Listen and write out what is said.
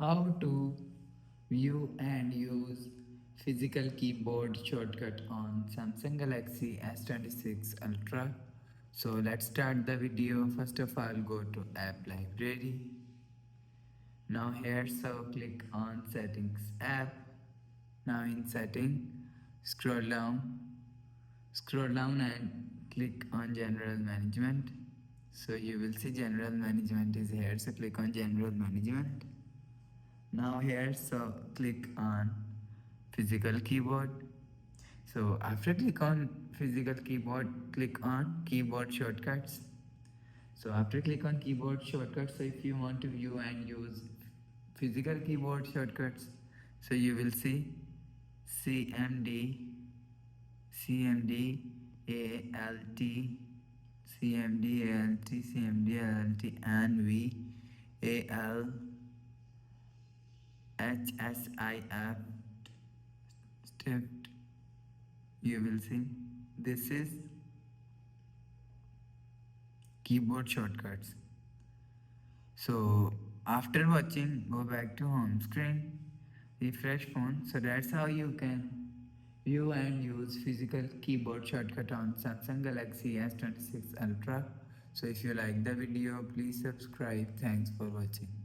How to view and use physical keyboard shortcut on Samsung Galaxy S26 Ultra. So let's start the video. First of all, go to app library. Now here, so click on settings app. Now in setting, scroll down, and click on general management. So you will see general management is here. So click on general management. Now here, so click on physical keyboard. So after click on physical keyboard, click on keyboard shortcuts. So after click on keyboard shortcuts, so if you want to view and use physical keyboard shortcuts, so you will see CMD, CMD, ALT, CMD, ALT, CMD, ALT, and V, AL, HSIF, stepped. You will see this is keyboard shortcuts. So after watching, go back to home screen, refresh phone. So that's how you can view and use physical keyboard shortcut on Samsung Galaxy S26 Ultra. So if you like the video, please subscribe. Thanks for watching.